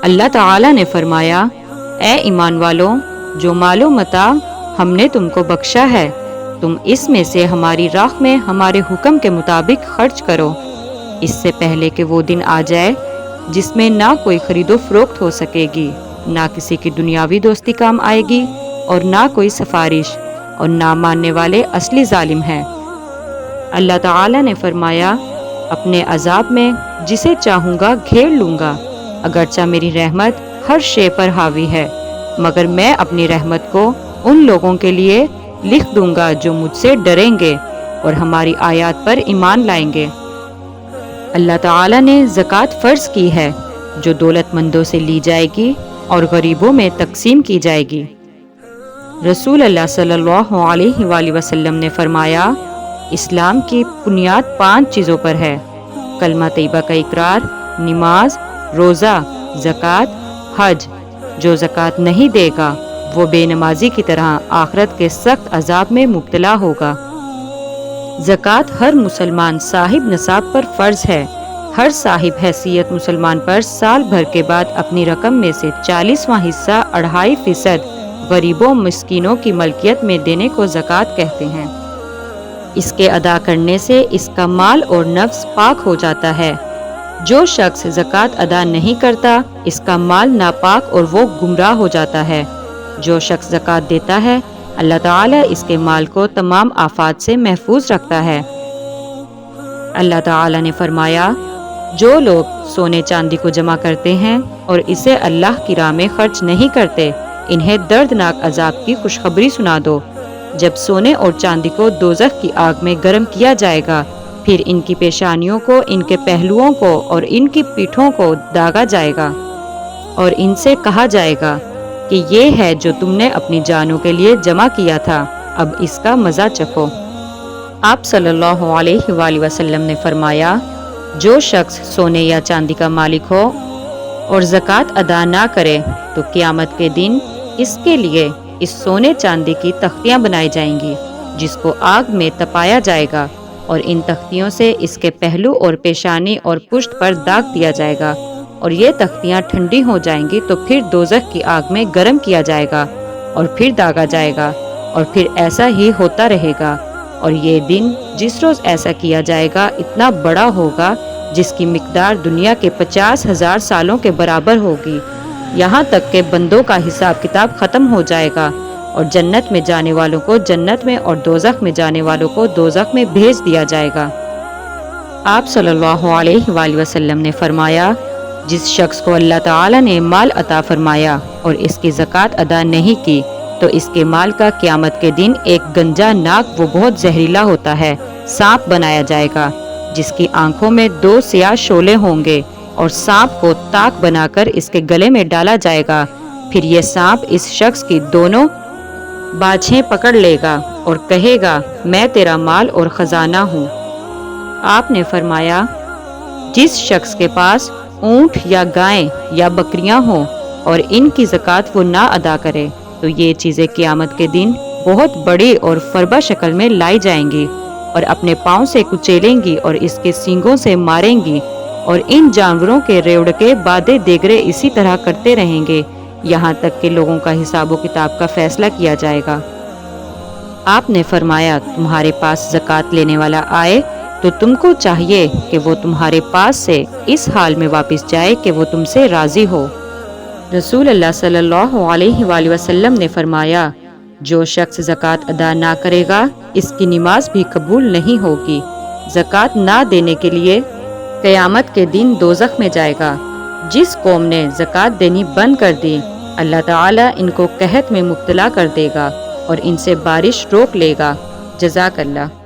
اللہ تعالیٰ نے فرمایا، اے ایمان والوں، جو مال و متاع ہم نے تم کو بخشا ہے، تم اس میں سے ہماری راہ میں ہمارے حکم کے مطابق خرچ کرو، اس سے پہلے کہ وہ دن آ جائے جس میں نہ کوئی خرید و فروخت ہو سکے گی، نہ کسی کی دنیاوی دوستی کام آئے گی، اور نہ کوئی سفارش، اور نہ ماننے والے اصلی ظالم ہیں۔ اللہ تعالیٰ نے فرمایا، اپنے عذاب میں جسے چاہوں گا گھیر لوں گا، اگرچہ میری رحمت ہر شے پر حاوی ہے، مگر میں اپنی رحمت کو ان لوگوں کے لیے لکھ دوں گا جو مجھ سے ڈریں گے اور ہماری آیات پر ایمان لائیں گے۔ اللہ تعالیٰ نے زکوٰۃ فرض کی ہے جو دولت مندوں سے لی جائے گی اور غریبوں میں تقسیم کی جائے گی۔ رسول اللہ صلی اللہ علیہ وآلہ وسلم نے فرمایا، اسلام کی بنیاد 5 چیزوں پر ہے: کلمہ طیبہ کا اقرار، نماز، روزہ، زکوٰۃ، حج۔ جو زکوٰۃ نہیں دے گا وہ بے نمازی کی طرح آخرت کے سخت عذاب میں مبتلا ہوگا۔ زکوٰۃ ہر مسلمان صاحب نصاب پر فرض ہے۔ ہر صاحب حیثیت مسلمان پر سال بھر کے بعد اپنی رقم میں سے 40واں حصہ 2.5% غریبوں مسکینوں کی ملکیت میں دینے کو زکوٰۃ کہتے ہیں۔ اس کے ادا کرنے سے اس کا مال اور نفس پاک ہو جاتا ہے۔ جو شخص زکوٰۃ ادا نہیں کرتا، اس کا مال ناپاک اور وہ گمراہ ہو جاتا ہے۔ جو شخص زکوٰۃ دیتا ہے، اللہ تعالیٰ اس کے مال کو تمام آفات سے محفوظ رکھتا ہے۔ اللہ تعالیٰ نے فرمایا، جو لوگ سونے چاندی کو جمع کرتے ہیں اور اسے اللہ کی راہ میں خرچ نہیں کرتے، انہیں دردناک عذاب کی خوشخبری سنا دو۔ جب سونے اور چاندی کو دوزخ کی آگ میں گرم کیا جائے گا، پھر ان کی پیشانیوں کو، ان کے پہلوؤں کو اور ان کی پیٹھوں کو داغا جائے گا، اور ان سے کہا جائے گا کہ یہ ہے جو تم نے اپنی جانوں کے لیے جمع کیا تھا، اب اس کا مزہ چکھو۔ آپ صلی اللہ علیہ وآلہ وسلم نے فرمایا، جو شخص سونے یا چاندی کا مالک ہو اور زکوٰۃ ادا نہ کرے تو قیامت کے دن اس کے لیے اس سونے چاندی کی تختیاں بنائی جائیں گی جس کو آگ میں تپایا جائے گا، اور ان تختیوں سے اس کے پہلو اور پیشانی اور پشت پر داغ دیا جائے گا، اور یہ تختیاں ٹھنڈی ہو جائیں گی تو پھر دوزخ کی آگ میں گرم کیا جائے گا اور پھر داغا جائے گا، اور پھر ایسا ہی ہوتا رہے گا، اور یہ دن جس روز ایسا کیا جائے گا اتنا بڑا ہوگا جس کی مقدار دنیا کے 50,000 سالوں کے برابر ہوگی، یہاں تک کہ بندوں کا حساب کتاب ختم ہو جائے گا، اور جنت میں جانے والوں کو جنت میں اور دوزخ میں جانے والوں کو دوزخ میں بھیج دیا جائے گا۔ آپ صلی اللہ علیہ وآلہ وسلم نے فرمایا، جس شخص کو اللہ تعالیٰ نے مال عطا فرمایا اور اس کی زکوٰۃ ادا نہیں کی تو اس کے مال کا قیامت کے دن ایک گنجا ناک، وہ بہت زہریلا ہوتا ہے، سانپ بنایا جائے گا، جس کی آنکھوں میں 2 سیاہ شعلے ہوں گے، اور سانپ کو تاک بنا کر اس کے گلے میں ڈالا جائے گا، پھر یہ سانپ اس شخص کی دونوں باچھیں پکڑ لے گا اور کہے گا، میں تیرا مال اور خزانہ ہوں۔ آپ نے فرمایا، جس شخص کے پاس اونٹ یا گائیں یا بکریاں ہوں اور ان کی زکوٰۃ وہ نہ ادا کرے تو یہ چیزیں قیامت کے دن بہت بڑی اور فربہ شکل میں لائی جائیں گی، اور اپنے پاؤں سے کچیلیں گی اور اس کے سینگوں سے ماریں گی، اور ان جانوروں کے ریوڑکے بادے دیگرے اسی طرح کرتے رہیں گے یہاں تک کہ لوگوں کا حساب و کتاب کا فیصلہ کیا جائے گا۔ آپ نے فرمایا، تمہارے پاس زکوٰۃ لینے والا آئے تو تم کو چاہیے کہ وہ تمہارے پاس سے اس حال میں واپس جائے کہ وہ تم سے راضی ہو۔ رسول اللہ صلی اللہ علیہ وآلہ وسلم نے فرمایا، جو شخص زکوٰۃ ادا نہ کرے گا اس کی نماز بھی قبول نہیں ہوگی۔ زکوٰۃ نہ دینے کے لیے قیامت کے دن دوزخ میں جائے گا۔ جس قوم نے زکوٰۃ دینی بند کر دی، اللہ تعالیٰ ان کو قحط میں مبتلا کر دے گا اور ان سے بارش روک لے گا۔ جزاک اللہ۔